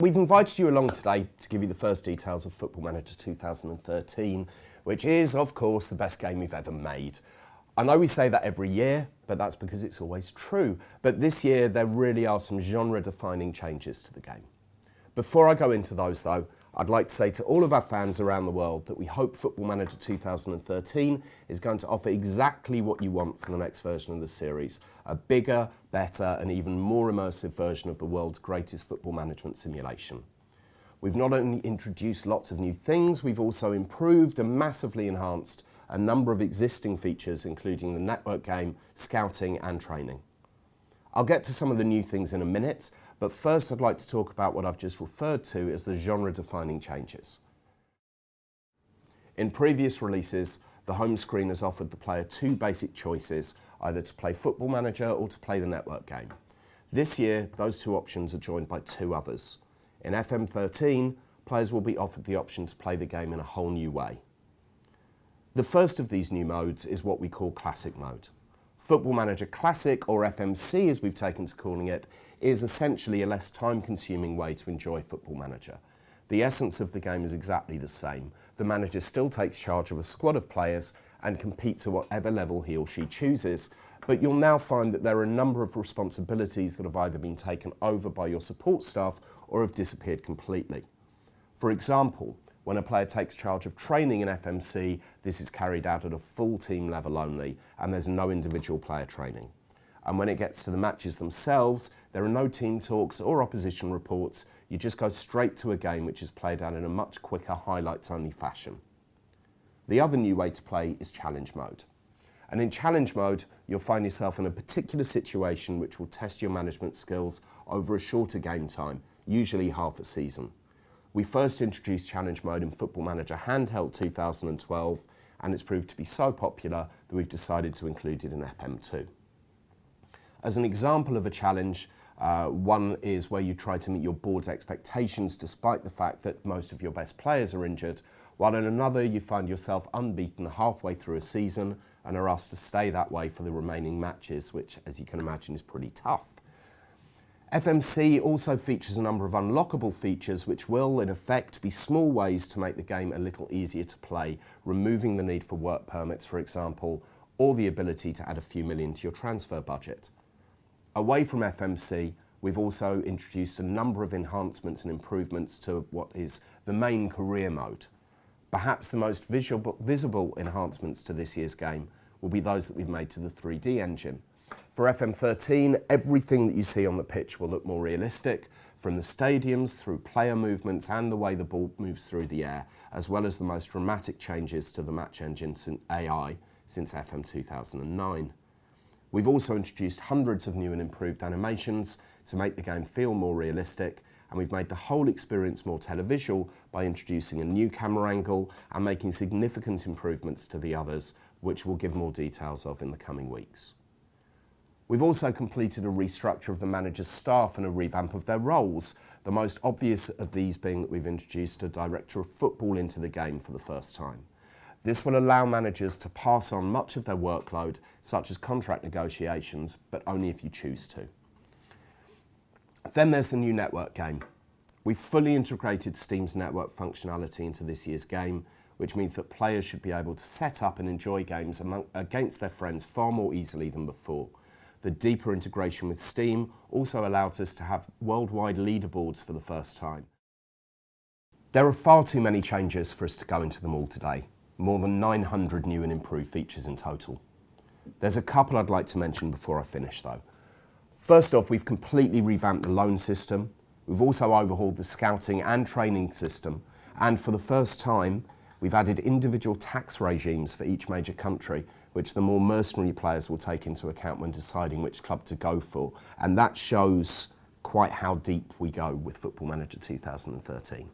We've invited you along today to give you the first details of Football Manager 2013, which is, of course, the best game we've ever made. I know we say that every year, but that's because it's always true. But this year, there really are some genre-defining changes to the game. Before I go into those, though, I'd like to say to all of our fans around the world that we hope Football Manager 2013 is going to offer exactly what you want from the next version of the series. A bigger, better and even more immersive version of the world's greatest football management simulation. We've not only introduced lots of new things, we've also improved and massively enhanced a number of existing features, including the network game, scouting and training. I'll get to some of the new things in a minute, but first I'd like to talk about what I've just referred to as the genre-defining changes. In previous releases, the home screen has offered the player two basic choices, either to play Football Manager or to play the network game. This year, those two options are joined by two others. In FM13, players will be offered the option to play the game in a whole new way. The first of these new modes is what we call Classic Mode. Football Manager Classic, or FMC as we've taken to calling it, is essentially a less time-consuming way to enjoy Football Manager. The essence of the game is exactly the same. The manager still takes charge of a squad of players and competes at whatever level he or she chooses, but you'll now find that there are a number of responsibilities that have either been taken over by your support staff or have disappeared completely. For example, when a player takes charge of training in FMC, this is carried out at a full team level only, and there's no individual player training. And when it gets to the matches themselves, there are no team talks or opposition reports. You just go straight to a game which is played out in a much quicker highlights-only fashion. The other new way to play is Challenge Mode. And in Challenge Mode, you'll find yourself in a particular situation which will test your management skills over a shorter game time, usually half a season. We first introduced Challenge Mode in Football Manager Handheld 2012, and it's proved to be so popular that we've decided to include it in FM2. As an example of a challenge, one is where you try to meet your board's expectations despite the fact that most of your best players are injured, while in another you find yourself unbeaten halfway through a season and are asked to stay that way for the remaining matches, which, as you can imagine, is pretty tough. FMC also features a number of unlockable features which will, in effect, be small ways to make the game a little easier to play, removing the need for work permits, for example, or the ability to add a few million to your transfer budget. Away from FMC, we've also introduced a number of enhancements and improvements to what is the main career mode. Perhaps the most visible enhancements to this year's game will be those that we've made to the 3D engine. For FM13, everything that you see on the pitch will look more realistic, from the stadiums through player movements and the way the ball moves through the air, as well as the most dramatic changes to the match engine AI since FM 2009. We've also introduced hundreds of new and improved animations to make the game feel more realistic, and we've made the whole experience more televisual by introducing a new camera angle and making significant improvements to the others, which we'll give more details of in the coming weeks. We've also completed a restructure of the manager's staff and a revamp of their roles, the most obvious of these being that we've introduced a director of football into the game for the first time. This will allow managers to pass on much of their workload, such as contract negotiations, but only if you choose to. Then there's the new network game. We've fully integrated Steam's network functionality into this year's game, which means that players should be able to set up and enjoy games against their friends far more easily than before. The deeper integration with Steam also allows us to have worldwide leaderboards for the first time. There are far too many changes for us to go into them all today. More than 900 new and improved features in total. There's a couple I'd like to mention before I finish though. First off, we've completely revamped the loan system. We've also overhauled the scouting and training system. And for the first time, we've added individual tax regimes for each major country, which the more mercenary players will take into account when deciding which club to go for. And that shows quite how deep we go with Football Manager 2013.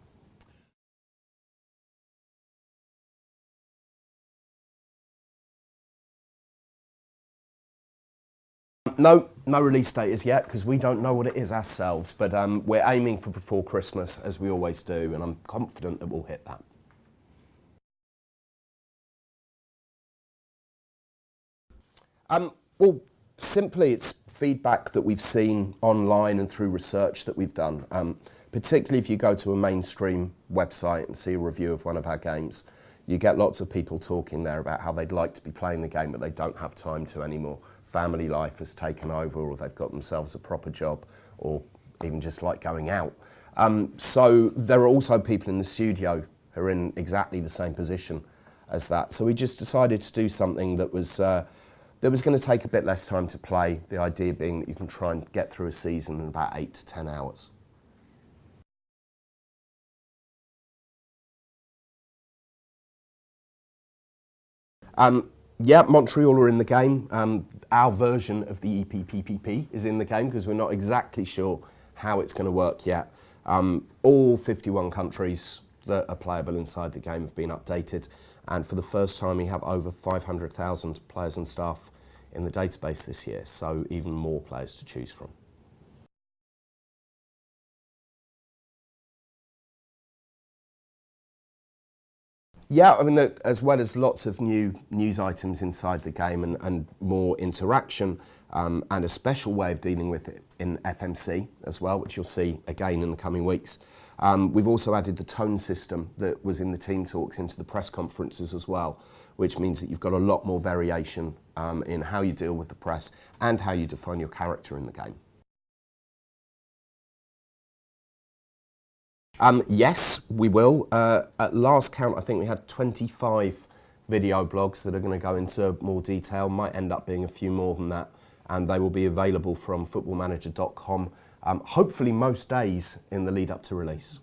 No release date as yet, because we don't know what it is ourselves, but we're aiming for before Christmas, as we always do, and I'm confident that we'll hit that. Well, simply it's feedback that we've seen online and through research that we've done. particularly if you go to a mainstream website and see a review of one of our games, you get lots of people talking there about how they'd like to be playing the game, but they don't have time to anymore. Family life has taken over, or they've got themselves a proper job, or even just like going out. So there are also people in the studio who are in exactly the same position as that. So we just decided to do something that was going to take a bit less time to play, the idea being that you can try and get through a season in about 8 to 10 hours. Yeah, Montreal are in the game. Our version of the EPPPP is in the game because we're not exactly sure how it's going to work yet. All 51 countries that are playable inside the game have been updated, and for the first time we have over 500,000 players and staff in the database this year, so even more players to choose from. Yeah, I mean, as well as lots of new news items inside the game and more interaction, and a special way of dealing with it in FMC as well, which you'll see again in the coming weeks. We've also added the tone system that was in the team talks into the press conferences as well, which means that you've got a lot more variation in how you deal with the press and how you define your character in the game. Yes, we will. At last count, I think we had 25 video blogs that are going to go into more detail. Might end up being a few more than that, and they will be available from footballmanager.com, hopefully most days in the lead up to release.